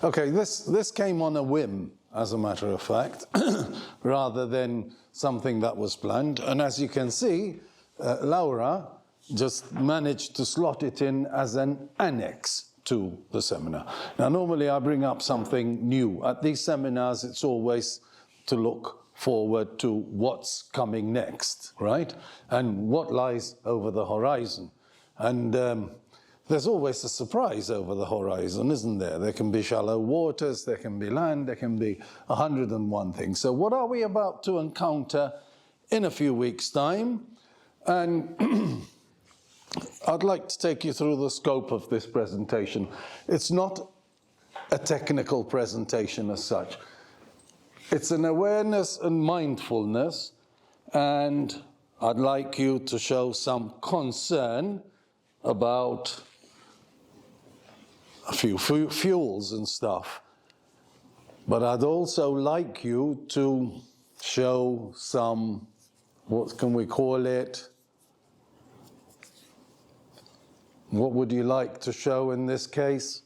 Okay, this came on a whim, as a matter of fact, rather than something that was planned. And as you can see, Laura just managed to slot it in as an annex to the seminar. Now, normally I bring up something new. At these seminars, it's always to look forward to what's coming next, right? And what lies over the horizon. And there's always a surprise over the horizon, isn't there? There can be shallow waters, there can be land, there can be 101 things. So what are we about to encounter in a few weeks' time? And I'd like to take you through the scope of this presentation. It's not a technical presentation as such. It's an awareness and mindfulness, and I'd like you to show some concern about a few fuels and stuff. But I'd also like you to show some, what can we call it? What would you like to show in this case?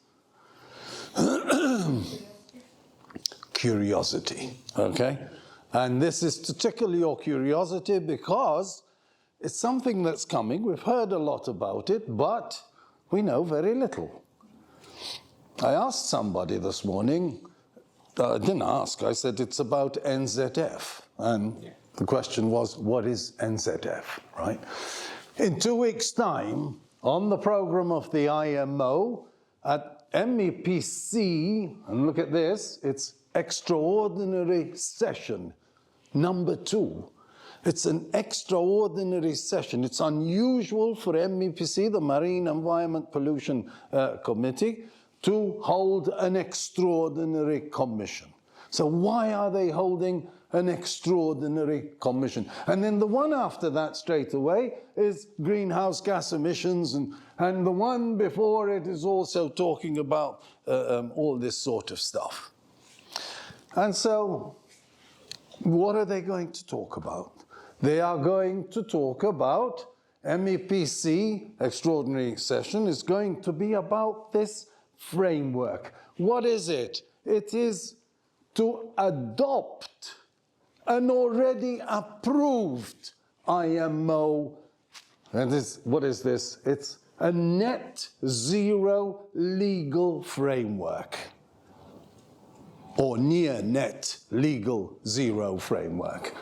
Curiosity, okay? And this is to tickle your curiosity because it's something that's coming. We've heard a lot about it, but we know very little. I asked somebody this morning, I didn't ask, I said it's about NZF. And the question was, what is NZF, right? In 2 weeks' time, on the program of the IMO at MEPC, and look at this, it's extraordinary session number 2. It's an extraordinary session. It's unusual for MEPC, the Marine Environment Pollution Committee, to hold an extraordinary commission. So why are they holding an extraordinary commission? And then the one after that straight away is greenhouse gas emissions, and the one before it is also talking about all this sort of stuff. And so what are they going to talk about? They are going to talk about MEPC, extraordinary session, is going to be about this framework. What is it? It is to adopt an already approved IMO, and what is this? It's a net zero legal framework, or near net legal zero framework.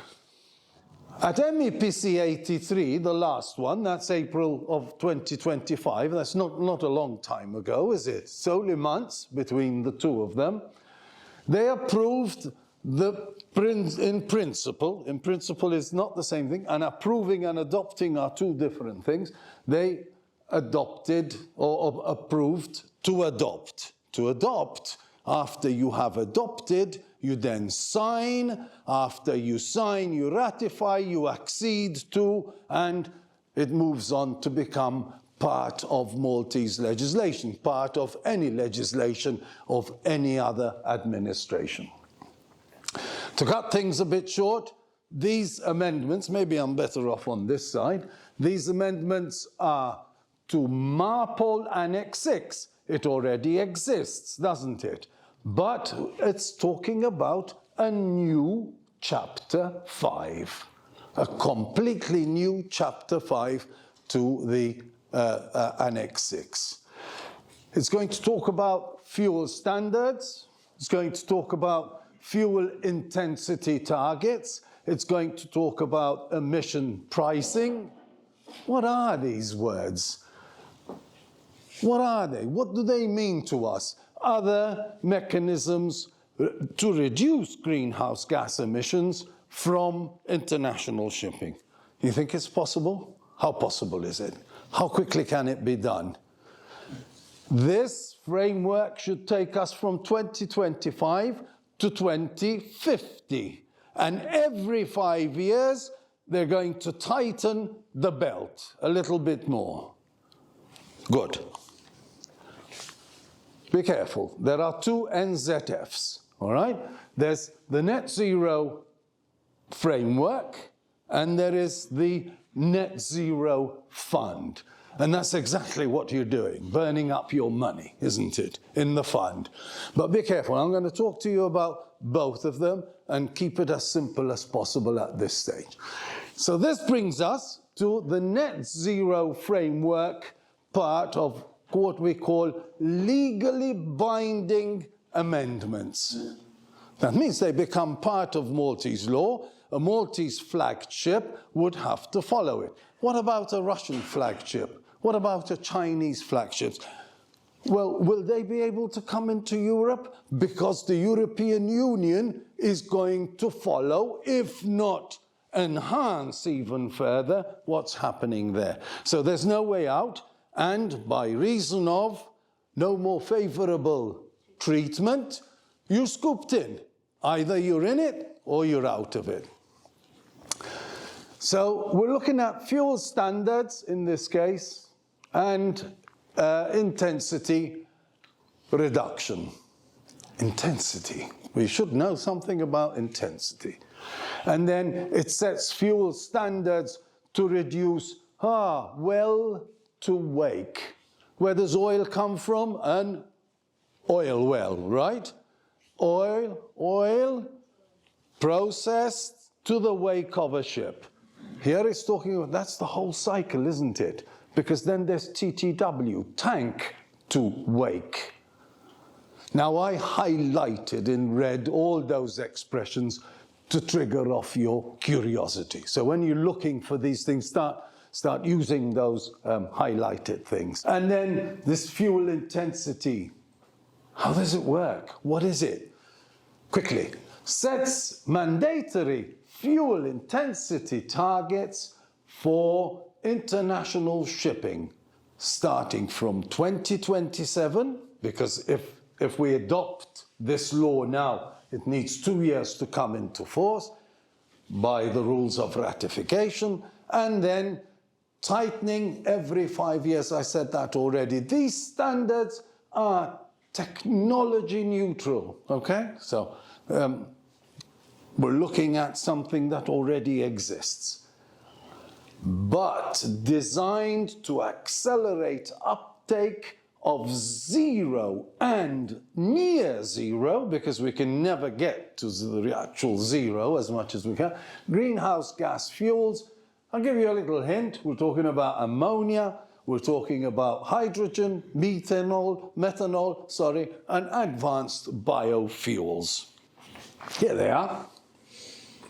At MEPC 83, the last one, that's April of 2025, that's not a long time ago, is it? It's only months between the two of them. They approved in principle is not the same thing, and approving and adopting are two different things. They adopted or approved to adopt. To adopt, after you have adopted, you then sign. After you sign, you ratify, you accede to, and it moves on to become part of Maltese legislation, part of any legislation of any other administration. To cut things a bit short, these amendments, maybe I'm better off on this side, these amendments are to MARPOL Annex 6. It already exists, doesn't it? But it's talking about a new Chapter 5, a completely new Chapter 5 to the Annex 6. It's going to talk about fuel standards. It's going to talk about fuel intensity targets. It's going to talk about emission pricing. What are these words? What are they? What do they mean to us? Other mechanisms to reduce greenhouse gas emissions from international shipping. You think it's possible? How possible is it? How quickly can it be done? This framework should take us from 2025 to 2050. And every 5 years, they're going to tighten the belt a little bit more. Good. Be careful. There are two NZFs, all right? There's the Net Zero Framework, and there is the Net Zero Fund. And that's exactly what you're doing, burning up your money, isn't it, in the fund. But be careful, I'm going to talk to you about both of them and keep it as simple as possible at this stage. So this brings us to the net zero framework part of what we call legally binding amendments. That means they become part of Maltese law. A Maltese flagged ship would have to follow it. What about a Russian flagged ship? What about a Chinese flagged ship? Well, will they be able to come into Europe? Because the European Union is going to follow, if not enhance even further, what's happening there. So there's no way out, and by reason of no more favorable treatment, you're scooped in. Either you're in it or you're out of it. So we're looking at fuel standards in this case and intensity reduction. Intensity. We should know something about intensity. And then it sets fuel standards to reduce well to wake. Where does oil come from? An oil well, right? Oil processed to the wake of a ship. Here it's talking about, that's the whole cycle, isn't it? Because then there's TTW, tank to wake. Now I highlighted in red all those expressions to trigger off your curiosity. So when you're looking for these things, start using those highlighted things. And then this fuel intensity. How does it work? What is it? Quickly. Sets mandatory fuel intensity targets for international shipping starting from 2027, because if we adopt this law now, it needs 2 years to come into force by the rules of ratification, and then tightening every 5 years. I said that already. These standards are technology neutral, okay? So we're looking at something that already exists, but designed to accelerate uptake of zero and near zero, because we can never get to the actual zero as much as we can, greenhouse gas fuels. I'll give you a little hint. We're talking about ammonia, we're talking about hydrogen, methanol, and advanced biofuels. Here they are,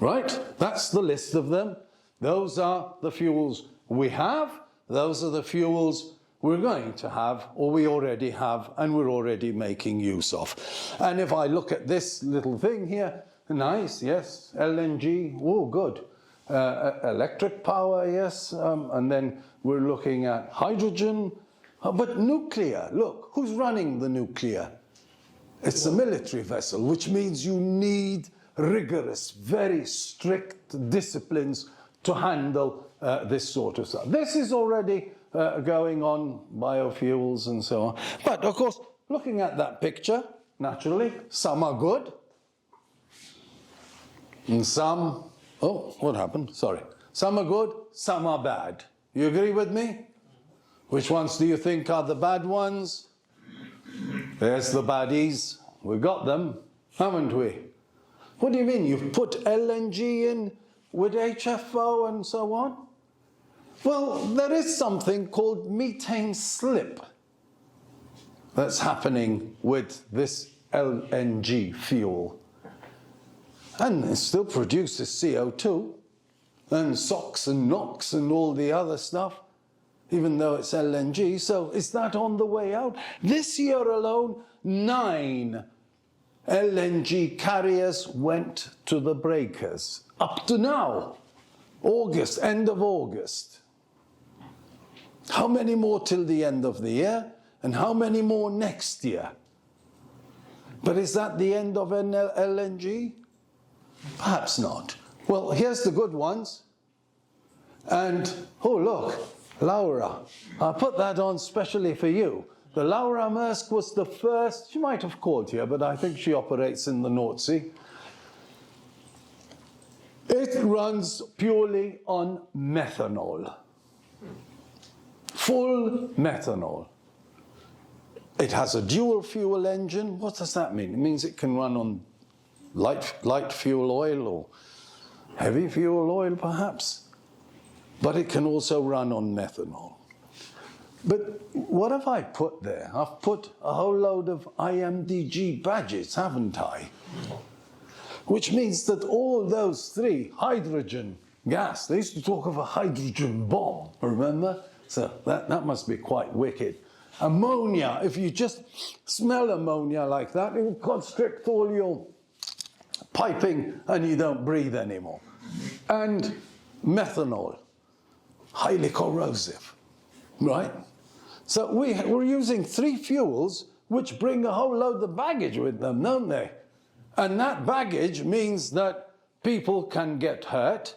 right? That's the list of them. Those are the fuels we have. Those are the fuels we're going to have, or we already have, and we're already making use of. And if I look at this little thing here, nice, yes, LNG, oh, good. Electric power, yes, and then we're looking at hydrogen, but nuclear, look, who's running the nuclear? It's a military vessel, which means you need rigorous, very strict disciplines to handle this sort of stuff. This is already going on, biofuels and so on. But of course, looking at that picture, naturally, some are good, and some, oh, what happened? Sorry. Some are good, some are bad. You agree with me? Which ones do you think are the bad ones? There's the baddies. We got them, haven't we? What do you mean? You've put LNG in with HFO and so on? Well, there is something called methane slip that's happening with this LNG fuel. And it still produces CO2 and SOx and NOx and all the other stuff, even though it's LNG. So is that on the way out? This year alone, 9 LNG carriers went to the breakers. Up to now, August, end of August. How many more till the end of the year? And how many more next year? But is that the end of LNG? Perhaps not. Well, here's the good ones. And, oh look, Laura. I put that on specially for you. The Laura Maersk was the first, she might have called here, but I think she operates in the North Sea. It runs purely on methanol. full methanol. It has a dual fuel engine. What does that mean? It means it can run on light fuel oil or heavy fuel oil perhaps, but it can also run on methanol. But what have I put there? I've put a whole load of IMDG badges, haven't I? Which means that all those three, hydrogen gas, they used to talk of a hydrogen bomb, remember? So that must be quite wicked. Ammonia, if you just smell ammonia like that, it will constrict all your piping and you don't breathe anymore. And methanol, highly corrosive, right? So we're using three fuels which bring a whole load of baggage with them, don't they? And that baggage means that people can get hurt,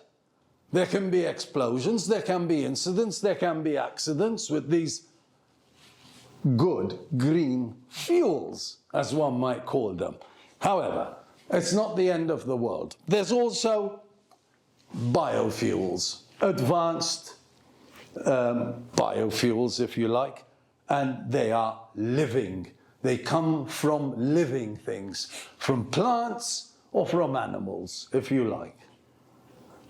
there can be explosions, there can be incidents, there can be accidents with these good green fuels, as one might call them. However, it's not the end of the world. There's also biofuels, advanced biofuels, if you like, and they are living. They come from living things, from plants or from animals, if you like.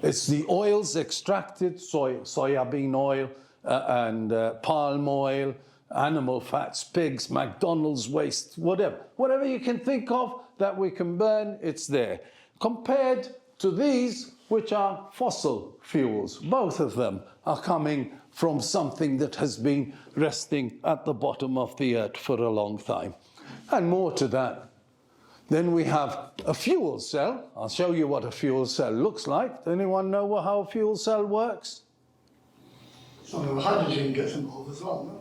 It's the oils extracted, soybean oil and palm oil, animal fats, pigs, McDonald's waste, whatever you can think of that we can burn, it's there. Compared to these, which are fossil fuels, both of them are coming from something that has been resting at the bottom of the earth for a long time. And more to that, then we have a fuel cell. I'll show you what a fuel cell looks like. Does anyone know how a fuel cell works? Some of the hydrogen gets involved as well, no?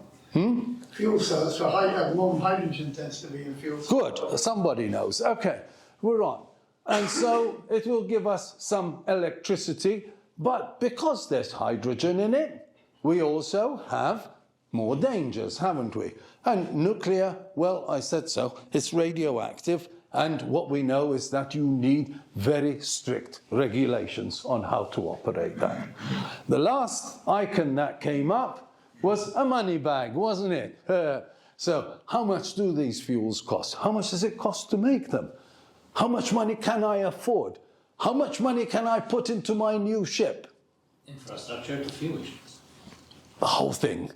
Fuel cells, so more hydrogen tends to be in fuel cells. Good, somebody knows. Okay, we're on. And so it will give us some electricity, but because there's hydrogen in it, we also have more dangers, haven't we? And nuclear, well, I said so, it's radioactive, and what we know is that you need very strict regulations on how to operate that. The last icon that came up was a money bag, wasn't it? So how much do these fuels cost? How much does it cost to make them? How much money can I afford? How much money can I put into my new ship? Infrastructure to fuel. The whole thing.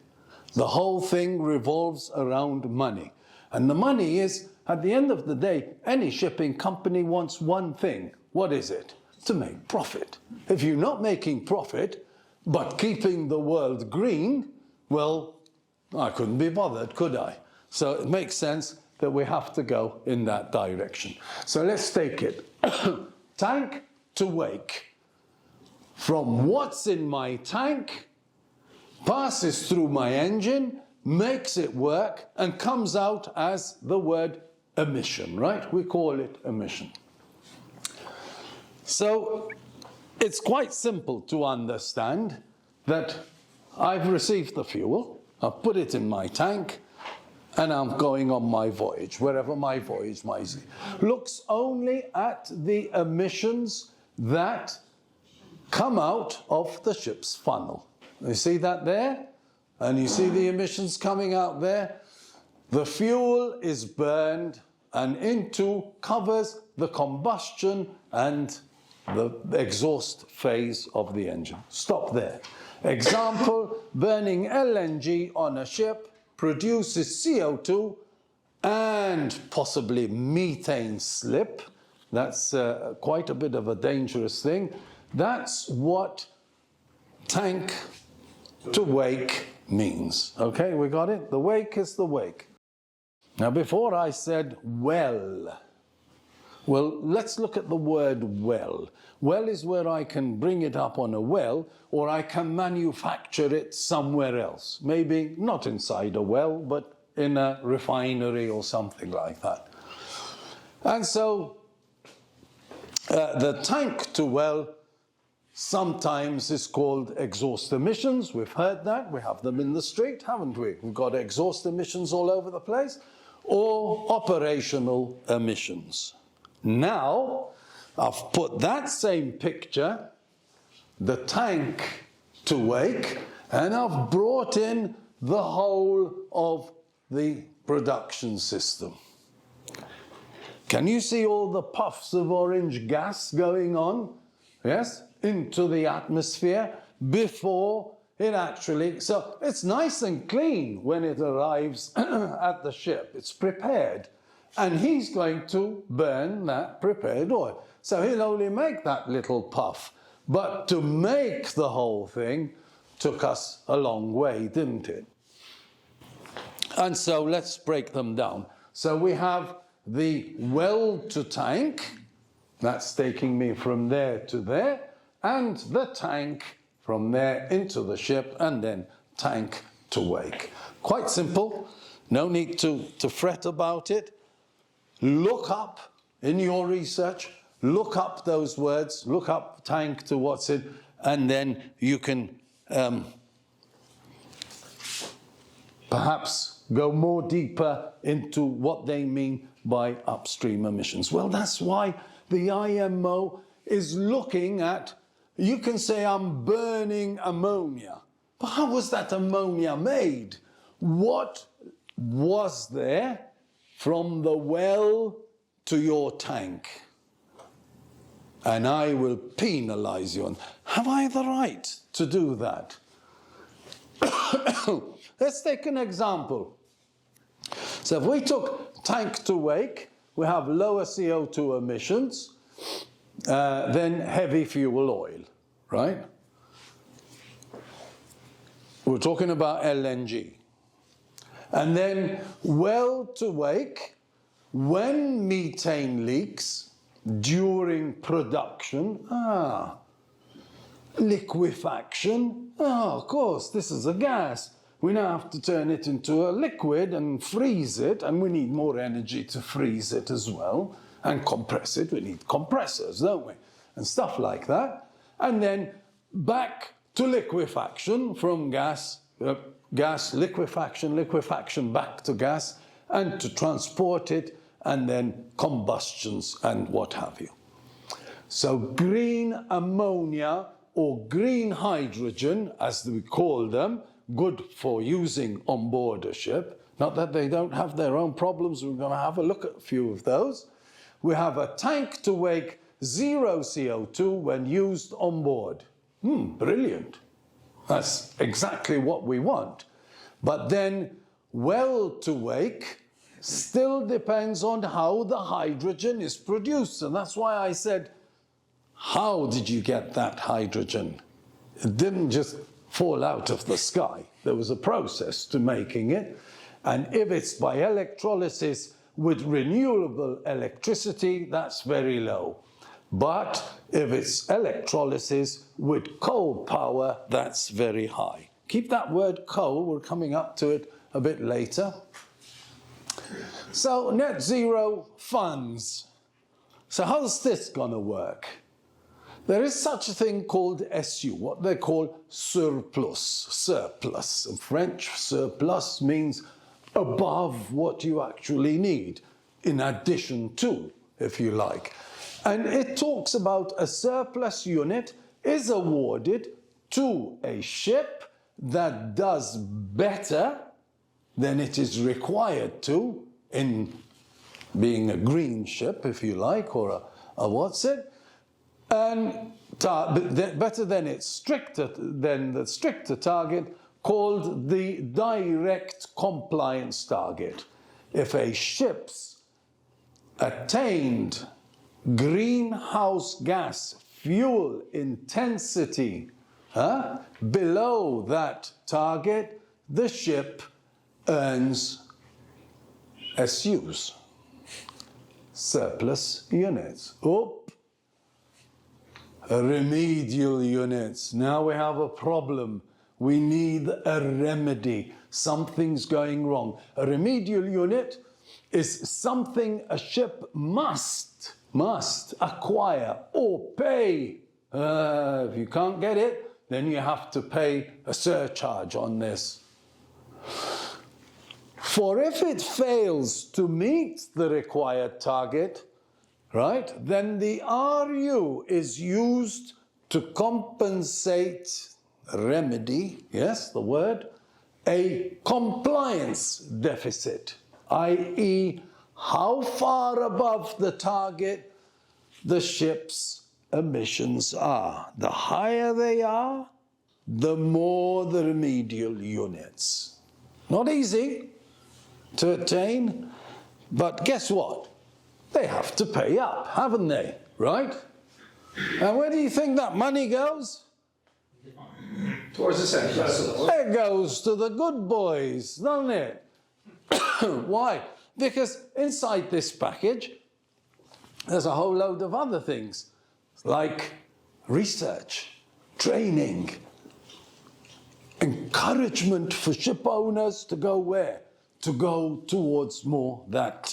The whole thing revolves around money. And the money is, at the end of the day, any shipping company wants one thing. What is it? To make profit. If you're not making profit, but keeping the world green, well, I couldn't be bothered, could I? So it makes sense that we have to go in that direction. So let's take it. Tank to wake. From what's in my tank, passes through my engine, makes it work, and comes out as the word emission, right? We call it emission. So it's quite simple to understand that I've received the fuel, I've put it in my tank, and I'm going on my voyage, wherever my voyage might be. Looks only at the emissions that come out of the ship's funnel. You see that there? And you see the emissions coming out there? The fuel is burned and into covers the combustion and the exhaust phase of the engine. Stop there. Example, burning LNG on a ship produces CO2 and possibly methane slip. That's quite a bit of a dangerous thing. That's what tank to wake means. Okay, we got it? The wake is the wake. Now, before I said well, let's look at the word well. Well is where I can bring it up on a well, or I can manufacture it somewhere else. Maybe not inside a well, but in a refinery or something like that. And so the tank to well sometimes is called exhaust emissions. We've heard that. We have them in the street, haven't we? We've got exhaust emissions all over the place. Or operational emissions. Now, I've put that same picture, the tank to wake, and I've brought in the whole of the production system. Can you see all the puffs of orange gas going on? Yes, into the atmosphere before it actually, so it's nice and clean when it arrives at the ship. It's prepared. And he's going to burn that prepared oil. So he'll only make that little puff. But to make the whole thing took us a long way, didn't it? And so let's break them down. So we have the well to tank, that's taking me from there to there, and the tank from there into the ship, and then tank to wake. Quite simple, no need to fret about it. Look up in your research, look up those words, look up tank to what's it, and then you can perhaps go more deeper into what they mean by upstream emissions. Well, that's why the IMO is looking at, you can say I'm burning ammonia, but how was that ammonia made? What was there from the well to your tank? And I will penalize you. And have I the right to do that? Let's take an example. So if we took tank to wake, we have lower CO2 emissions than heavy fuel oil, right? We're talking about LNG. And then well to wake, when methane leaks during production, liquefaction, of course, this is a gas. We now have to turn it into a liquid and freeze it, and we need more energy to freeze it as well, and compress it. We need compressors, don't we? And stuff like that. And then back to liquefaction from gas, liquefaction back to gas, and to transport it, and then combustions and what have you. So green ammonia or green hydrogen, as we call them, good for using on board a ship. Not that they don't have their own problems, we're going to have a look at a few of those. We have a tank to wake zero CO2 when used on board. Brilliant. That's exactly what we want. But then well to wake still depends on how the hydrogen is produced. And that's why I said, how did you get that hydrogen? It didn't just fall out of the sky. There was a process to making it. And if it's by electrolysis with renewable electricity, that's very low. But if it's electrolysis with coal power, that's very high. Keep that word coal, we're coming up to it a bit later. So net zero funds. So how's this going to work? There is such a thing called SU, what they call surplus. In French, surplus means above what you actually need, in addition to, if you like. And it talks about a surplus unit is awarded to a ship that does better than it is required to in being a green ship, if you like, or a what's it, and better than its stricter than the stricter target called the direct compliance target. If a ship's attained greenhouse gas fuel intensity below that target, the ship earns SUs, surplus units. Remedial units. Now we have a problem. We need a remedy. Something's going wrong. A remedial unit is something a ship must acquire or pay. If you can't get it, then you have to pay a surcharge on this. For if it fails to meet the required target, right, then the RU is used to compensate, remedy, yes, the word, a compliance deficit, i.e., how far above the target the ship's emissions are. The higher they are, the more the remedial units. Not easy to attain, but guess what? They have to pay up, haven't they? Right? And where do you think that money goes? Towards the centre. It goes to the good boys, doesn't it? Why? Because inside this package, there's a whole load of other things, like research, training, encouragement for ship owners to go where? To go towards more that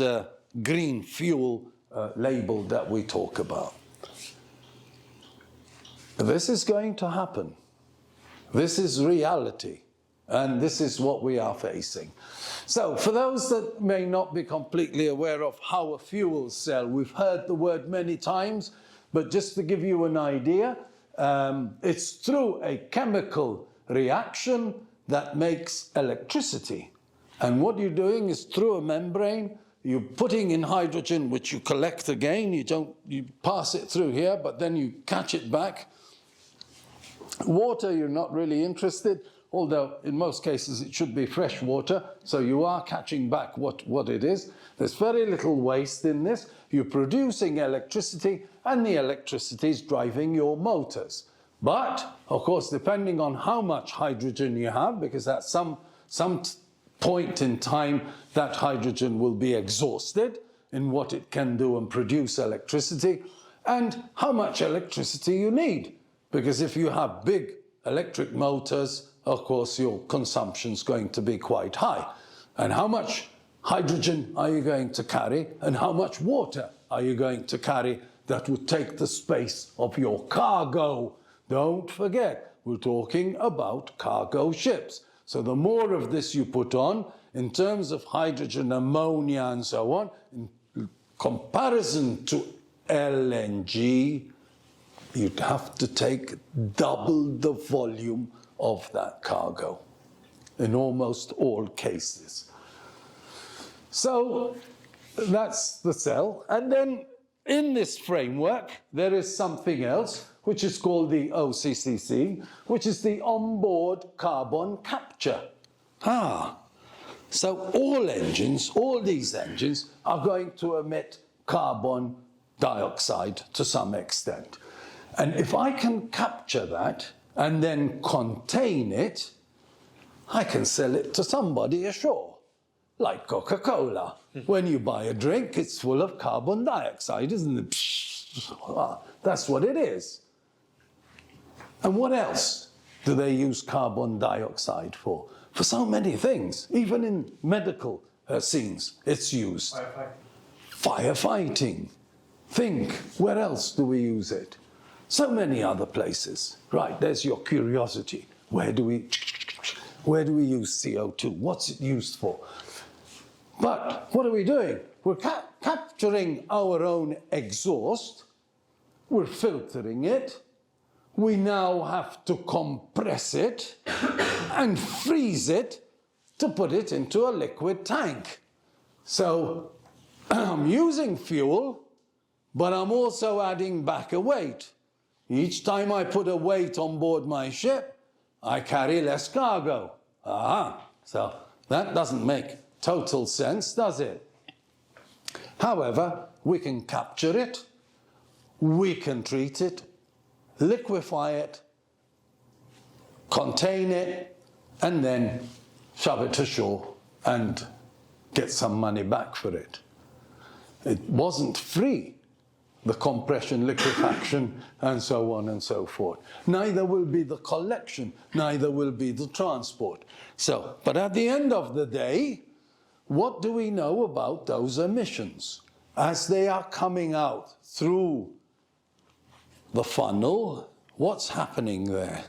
green fuel label that we talk about. This is going to happen. This is reality, and this is what we are facing. So, for those that may not be completely aware of how a fuel cell, we've heard the word many times, but just to give you an idea, it's through a chemical reaction that makes electricity. And what you're doing is through a membrane, you're putting in hydrogen, which you collect again, you pass it through here, but then you catch it back. Water, you're not really interested, although in most cases it should be fresh water, so you are catching back what it is. There's very little waste in this. You're producing electricity, and the electricity is driving your motors. But, of course, depending on how much hydrogen you have, because at some point in time that hydrogen will be exhausted in what it can do and produce electricity, and how much electricity you need. Because if you have big electric motors, of course, your consumption's going to be quite high. And how much hydrogen are you going to carry, and how much water are you going to carry that would take the space of your cargo? Don't forget, we're talking about cargo ships. So the more of this you put on, in terms of hydrogen, ammonia, and so on, in comparison to LNG, you'd have to take double the volume of that cargo in almost all cases. So that's the cell. And then in this framework, there is something else, which is called the OCCC, which is the onboard carbon capture. So all engines, all these engines, are going to emit carbon dioxide to some extent. And if I can capture that and then contain it, I can sell it to somebody ashore, like Coca-Cola. When you buy a drink, it's full of carbon dioxide, isn't it? That's what it is. And what else do they use carbon dioxide for? For so many things. Even in medical scenes, it's used. Firefighting. Think, where else do we use it? So many other places. Right, there's your curiosity. Where do we use CO2? What's it used for? But what are we doing? We're capturing our own exhaust. We're filtering it. We now have to compress it and freeze it to put it into a liquid tank. So I'm using fuel, but I'm also adding back a weight. Each time I put a weight on board my ship, I carry less cargo. So that doesn't make total sense, does it? However, we can capture it, we can treat it, liquefy it, contain it, and then shove it ashore and get some money back for it. It wasn't free, the compression, liquefaction, and so on and so forth. Neither will be the collection, neither will be the transport. So, but at the end of the day, what do we know about those emissions? As they are coming out through the funnel, what's happening there?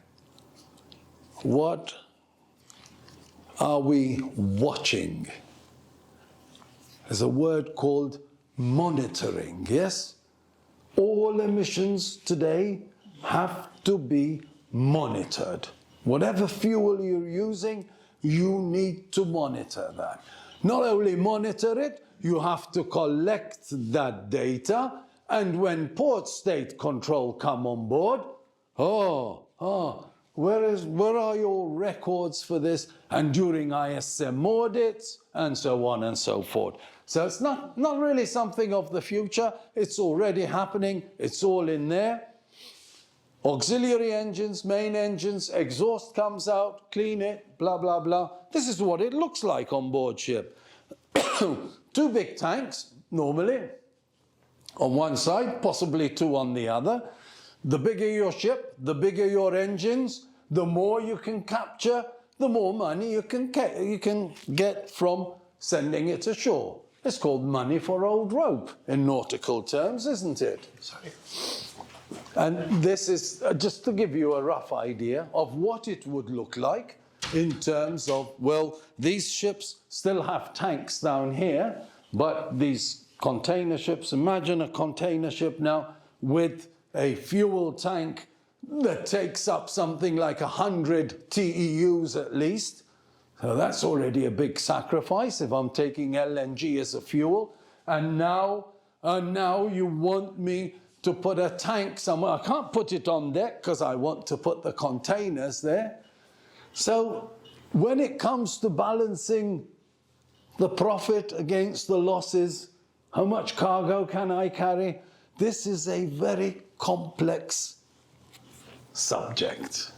What are we watching? There's a word called monitoring, yes? All emissions today have to be monitored. Whatever fuel you're using, You need to monitor that. Not only monitor it, you have to collect that data, and when port state control come on board, where are your records for this? And during ISM audits, and so on and so forth. So it's not really something of the future. It's already happening. It's all in there. Auxiliary engines, main engines, exhaust comes out, clean it, blah, blah, blah. This is what it looks like on board ship. 2 big tanks, normally, on one side, possibly 2 on the other. The bigger your ship, the bigger your engines, the more you can capture, the more money you can get from sending it ashore. It's called money for old rope in nautical terms, isn't it? Sorry. And this is just to give you a rough idea of what it would look like in terms of, well, these ships still have tanks down here, but these container ships, imagine a container ship now with a fuel tank that takes up something like 100 TEUs at least. So that's already a big sacrifice if I'm taking LNG as a fuel. And now you want me to put a tank somewhere. I can't put it on deck because I want to put the containers there. So when it comes to balancing the profit against the losses, how much cargo can I carry? This is a very complex subject.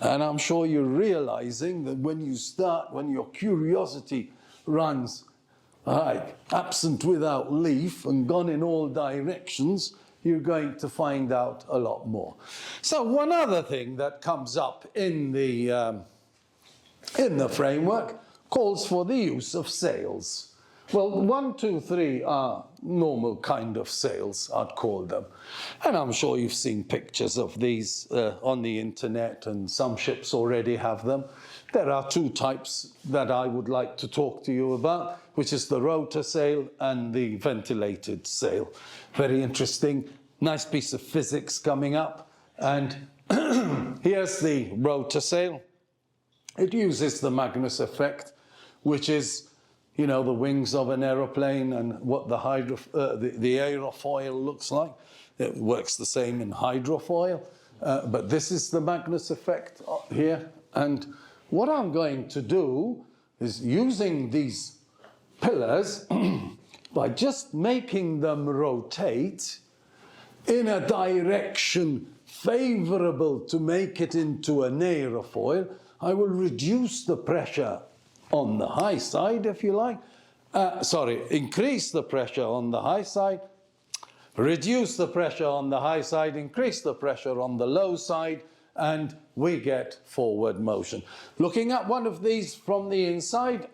And I'm sure you're realizing that when your curiosity runs absent without leaf and gone in all directions, you're going to find out a lot more. So one other thing that comes up in the framework calls for the use of sails. Well, 1, 2, 3 are normal kind of sails, I'd call them. And I'm sure you've seen pictures of these on the internet, and some ships already have them. There are 2 types that I would like to talk to you about, which is the rotor sail and the ventilated sail. Very interesting, nice piece of physics coming up. And here's the rotor sail. It uses the Magnus effect, which is, you know, the wings of an aeroplane and what the aerofoil looks like. It works the same in hydrofoil, but this is the Magnus effect here. And what I'm going to do is, using these pillars, by just making them rotate in a direction favorable to make it into an aerofoil, I will reduce the pressure on the high side, if you like. Increase the pressure on the high side, reduce the pressure on the high side, increase the pressure on the low side, and we get forward motion. Looking at one of these from the inside,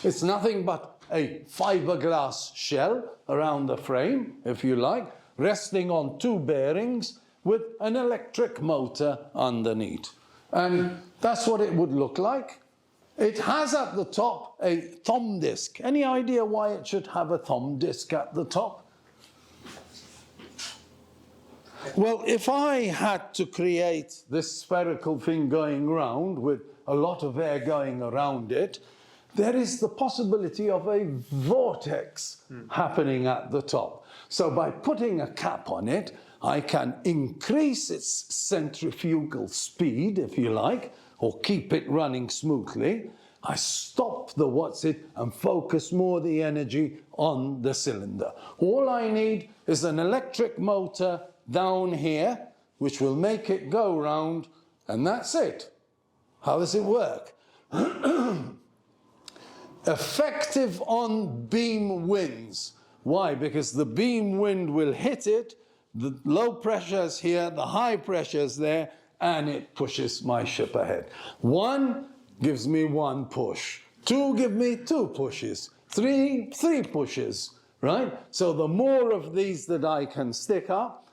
it's nothing but a fiberglass shell around the frame, if you like, resting on 2 bearings with an electric motor underneath. And that's what it would look like. It has at the top a thumb disc. Any idea why it should have a thumb disc at the top? Well, if I had to create this spherical thing going round with a lot of air going around it, there is the possibility of a vortex happening at the top. So by putting a cap on it, I can increase its centrifugal speed, if you like, or keep it running smoothly. I stop the and focus more the energy on the cylinder. All I need is an electric motor down here, which will make it go round, and that's it. How does it work? Effective on beam winds. Why? Because the beam wind will hit it, the low pressure is here, the high pressure is there, and it pushes my ship ahead. 1 gives me 1 push. 2 give me 2 pushes. 3 pushes, right? So the more of these that I can stick up,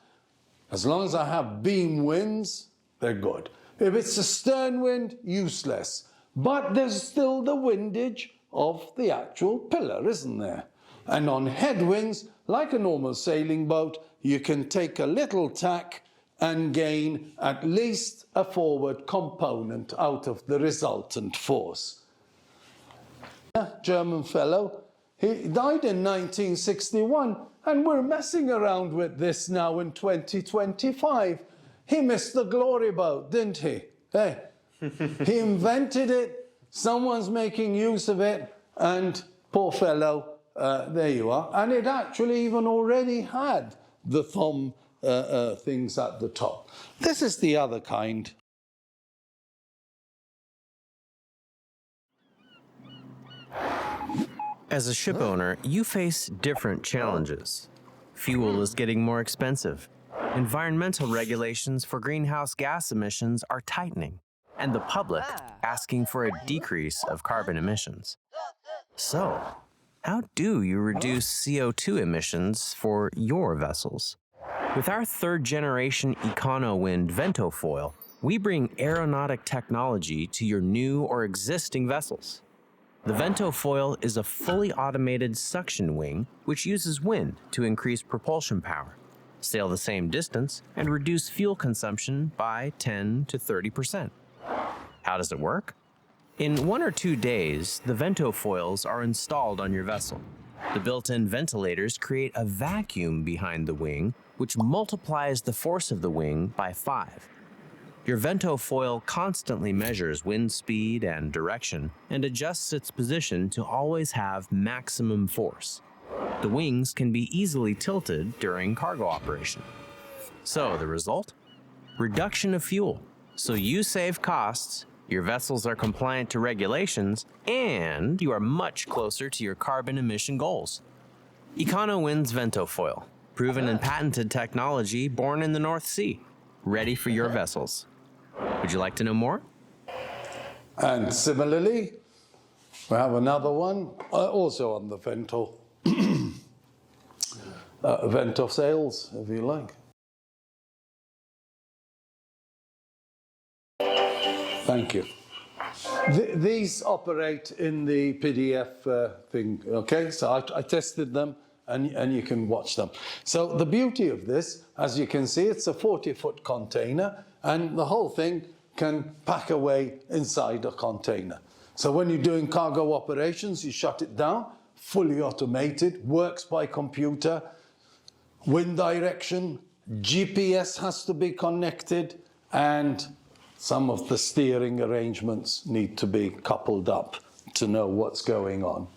as long as I have beam winds, they're good. If it's a stern wind, useless. But there's still the windage of the actual pillar, isn't there? And on headwinds, like a normal sailing boat, you can take a little tack and gain at least a forward component out of the resultant force. A German fellow, he died in 1961, and we're messing around with this now in 2025. He missed the glory boat, didn't he? Hey, he invented it, someone's making use of it, and poor fellow, there you are. And it actually even already had the thumb things at the top. This is the other kind. As a ship owner, you face different challenges. Fuel is getting more expensive. Environmental regulations for greenhouse gas emissions are tightening, and the public asking for a decrease of carbon emissions. So, how do you reduce CO2 emissions for your vessels? With our third-generation Econwimd VentoFoil, we bring aeronautic technology to your new or existing vessels. The VentoFoil is a fully automated suction wing which uses wind to increase propulsion power, sail the same distance, and reduce fuel consumption by 10 to 30%. How does it work? In 1 or 2 days, the VentoFoils are installed on your vessel. The built-in ventilators create a vacuum behind the wing, which multiplies the force of the wing by 5. Your VentoFoil constantly measures wind speed and direction and adjusts its position to always have maximum force. The wings can be easily tilted during cargo operation. So the result? Reduction of fuel. So you save costs, your vessels are compliant to regulations, and you are much closer to your carbon emission goals. Econwimd VentoFoil, proven and patented technology born in the North Sea, ready for your vessels. Would you like to know more? And similarly, we have another one, also on the Rotor Sails, if you like. Thank you. These operate in the PDF thing, okay? So I tested them, and you can watch them. So the beauty of this, as you can see, it's a 40-foot container, and the whole thing can pack away inside a container. So when you're doing cargo operations, you shut it down, fully automated, works by computer, wind direction, GPS has to be connected, and some of the steering arrangements need to be coupled up to know what's going on.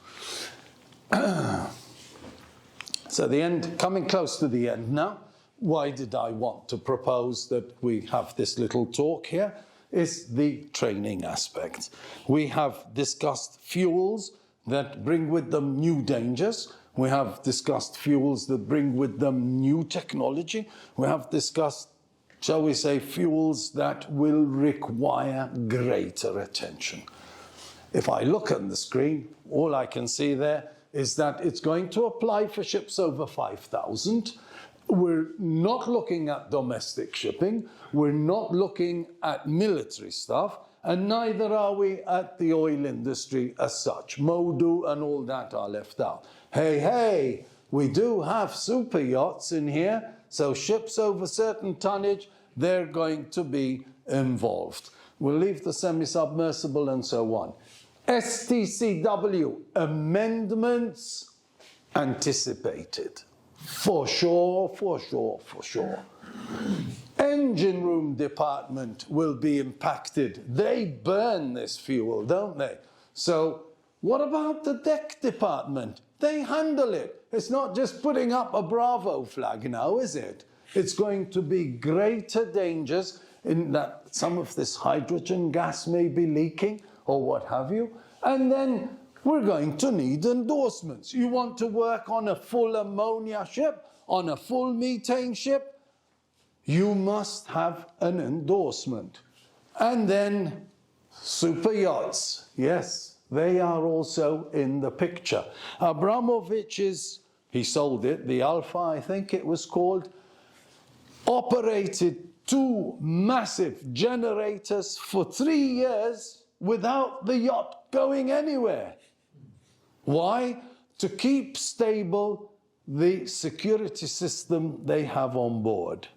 So the end, coming close to the end now, why did I want to propose that we have this little talk here? Is the training aspect. We have discussed fuels that bring with them new dangers. We have discussed fuels that bring with them new technology. We have discussed, shall we say, fuels that will require greater attention. If I look on the screen, all I can see there is that it's going to apply for ships over 5,000. We're not looking at domestic shipping. We're not looking at military stuff. And neither are we at the oil industry as such. MODU and all that are left out. Hey, we do have super yachts in here. So ships over certain tonnage, they're going to be involved. We'll leave the semi-submersible and so on. STCW, amendments anticipated. For sure, for sure, for sure. Engine room department will be impacted. They burn this fuel, don't they? So what about the deck department? They handle it. It's not just putting up a Bravo flag now, is it? It's going to be greater dangers in that some of this hydrogen gas may be leaking or what have you. And then we're going to need endorsements. You want to work on a full ammonia ship, on a full methane ship, you must have an endorsement. And then super yachts, yes, they are also in the picture. Abramovich's, he sold it, the Alpha, I think it was called, operated 2 massive generators for 3 years without the yacht going anywhere. Why? To keep stable the security system they have on board.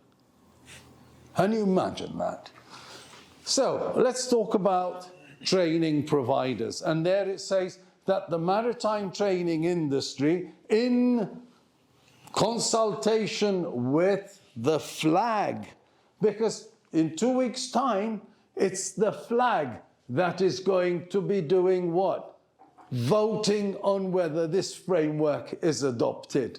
Can you imagine that? So let's talk about training providers. And there it says that the maritime training industry, in consultation with the flag, because in 2 weeks' time, it's the flag that is going to be doing what? Voting on whether this framework is adopted.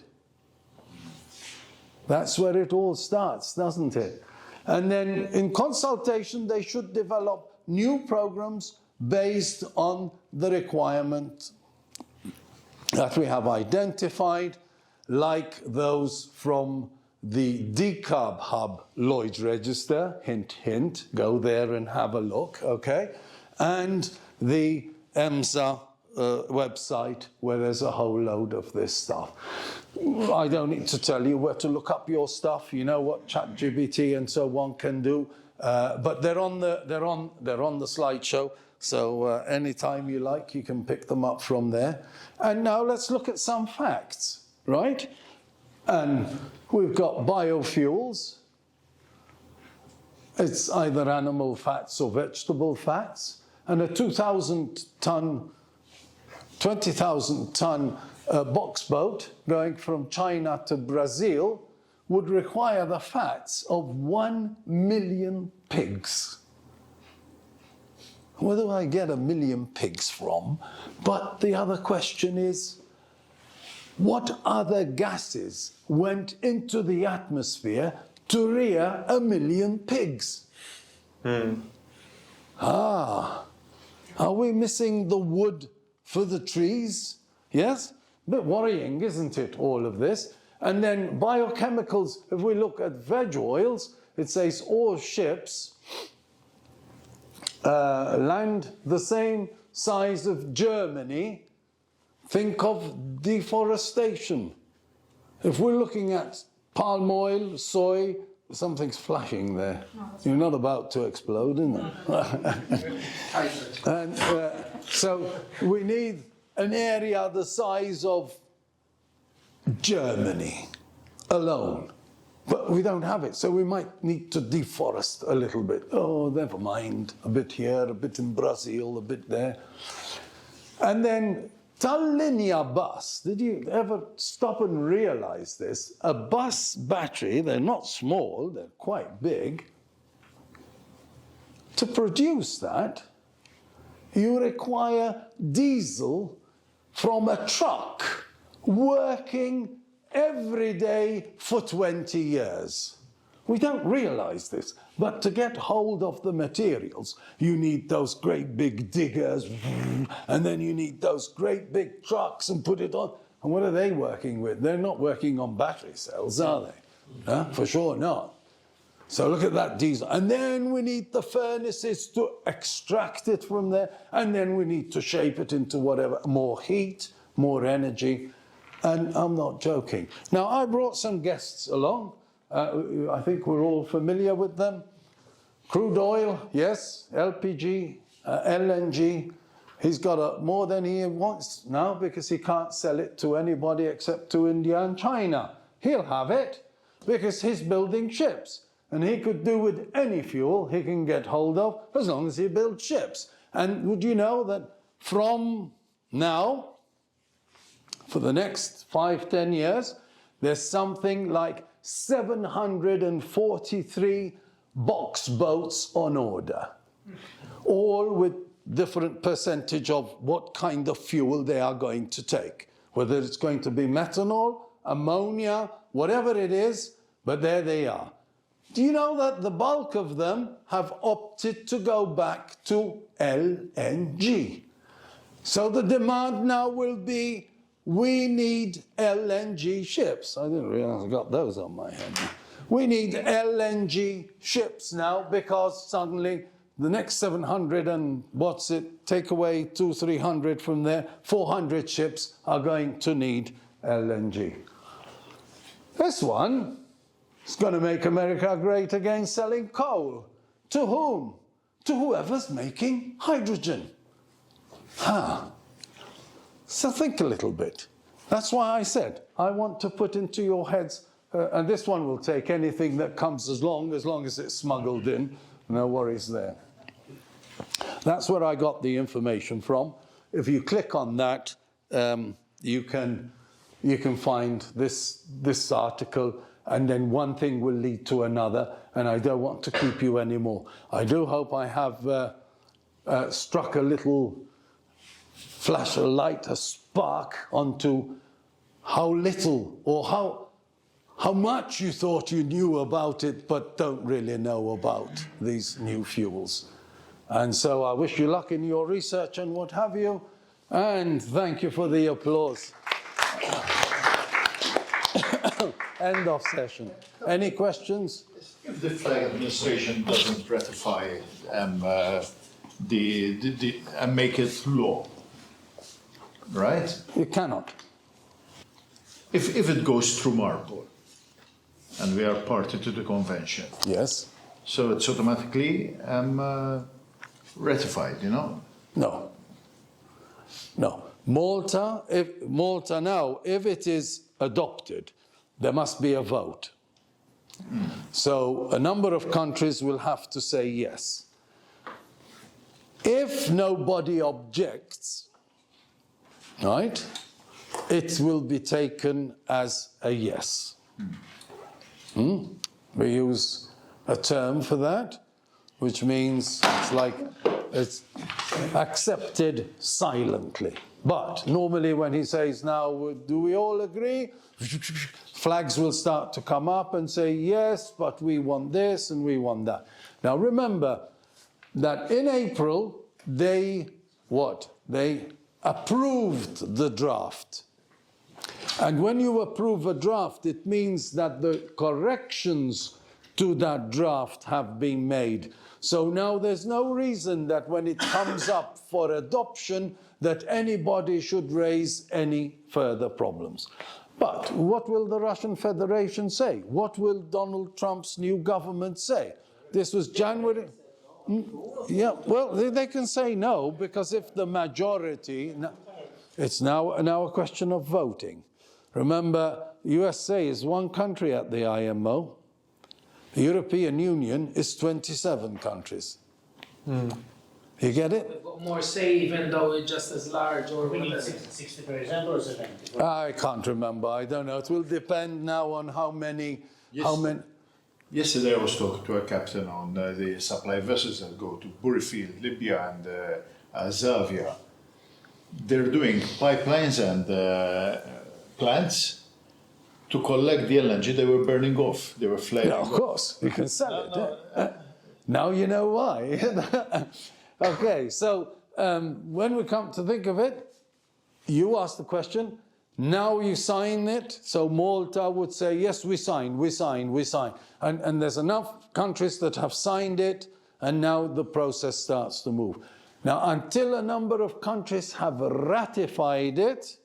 That's where it all starts, doesn't it? And then in consultation, they should develop new programs based on the requirement that we have identified, like those from the Decarb Hub Lloyd's Register, hint, hint, go there and have a look, okay? And the EMSA website, where there's a whole load of this stuff. I don't need to tell you where to look up your stuff. You know what ChatGPT and so on can do, but they're on the slideshow. So anytime you like, you can pick them up from there. And now let's look at some facts, right? And we've got biofuels. It's either animal fats or vegetable fats. And a 20,000 ton box boat going from China to Brazil would require the fats of 1 million pigs. Where do I get 1 million pigs from? But the other question is, what other gases went into the atmosphere to rear 1 million pigs? Are we missing the wood for the trees? Yes? A bit worrying, isn't it, all of this? And then biochemicals, if we look at veg oils, it says all ships land the same size of Germany. Think of deforestation. If we're looking at palm oil, soy, something's flashing there. You're not about to explode, isn't it? And so we need an area the size of Germany alone. But we don't have it, so we might need to deforest a little bit. Oh, never mind. A bit here, a bit in Brazil, a bit there. And then linear bus. Did you ever stop and realize this? A bus battery, they're not small, they're quite big. To produce that, you require diesel from a truck working every day for 20 years. We don't realize this, but to get hold of the materials, you need those great big diggers, and then you need those great big trucks and put it on. And what are they working with? They're not working on battery cells, are they? For sure not. So look at that diesel. And then we need the furnaces to extract it from there, and then we need to shape it into whatever, more heat, more energy. And I'm not joking. Now, I brought some guests along. I think we're all familiar with them. Crude oil, yes. LPG, LNG. He's got more than he wants now because he can't sell it to anybody except to India and China. He'll have it because he's building ships. And he could do with any fuel he can get hold of as long as he builds ships. And would you know that from now, for the next 5-10 years, there's something like 743 box boats on order, all with different percentage of what kind of fuel they are going to take, whether it's going to be methanol, ammonia, whatever it is, but there they are. Do you know that the bulk of them have opted to go back to LNG? So the demand now will be, we need LNG ships. I didn't realize I got those on my head. We need LNG ships now because suddenly the next 700 and what's it, take away 200-300 from there, 400 ships are going to need LNG. This one is going to make America great again selling coal. To whom? To whoever's making hydrogen. So think a little bit. That's why I said, I want to put into your heads and this one will take anything that comes as long as it's smuggled in. No worries there. That's where I got the information from. If you click on that, you can find this article, and then one thing will lead to another, and I don't want to keep you anymore. I do hope I have struck a little flash of light, a spark onto how little or how much you thought you knew about it, but don't really know about these new fuels. And so I wish you luck in your research and what have you, and thank you for the applause. End of session. Any questions? If the flag administration doesn't ratify and make it law, right? You cannot. If it goes through MARPOL, and we are party to the convention, Yes. so it's automatically ratified, you know? No. No. Malta, if it is adopted, there must be a vote. So a number of countries will have to say yes. If nobody objects, right, it will be taken as a yes. We use a term for that, which means it's accepted silently. But normally when he says, now, do we all agree? Flags will start to come up and say, yes, but we want this and we want that. Now remember that in April, they approved the draft. And when you approve a draft, it means that the corrections to that draft have been made. So now there's no reason that when it comes up for adoption that anybody should raise any further problems. But what will the Russian Federation say? What will Donald Trump's new government say? This was January. Yeah, well, they can say no, because if the majority, it's now a question of voting. Remember, USA is one country at the IMO. The European Union is 27 countries. You get it? We've got more say, even though it's just as large, or We need whatever. 60% or 70%. I can't remember. I don't know. It will depend now on how many. Yesterday I was talking to a captain on the supply vessels that go to Burifield, Libya, and Azavia. They're doing pipelines and plants to collect the LNG they were burning off. They were flaring. Yeah, of course, you can sell it. Now you know why. Okay, so when we come to think of it, you ask the question, now you sign it, so Malta would say, yes, we sign. And there's enough countries that have signed it, and now the process starts to move. Now, until a number of countries have ratified it,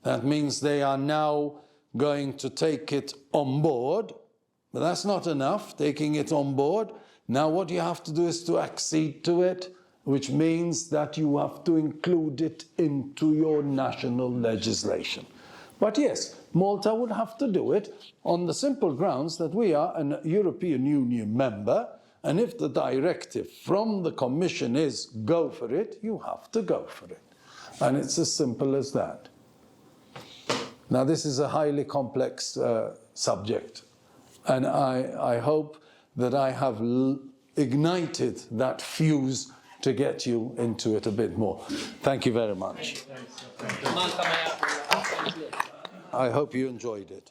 that means they are now going to take it on board, but that's not enough, taking it on board. Now what you have to do is to accede to it, which means that you have to include it into your national legislation. But yes, Malta would have to do it on the simple grounds that we are a European Union member, and if the directive from the Commission is go for it, you have to go for it. And it's as simple as that. Now this is a highly complex subject, and I hope that I have ignited that fuse to get you into it a bit more. Thank you very much. I hope you enjoyed it.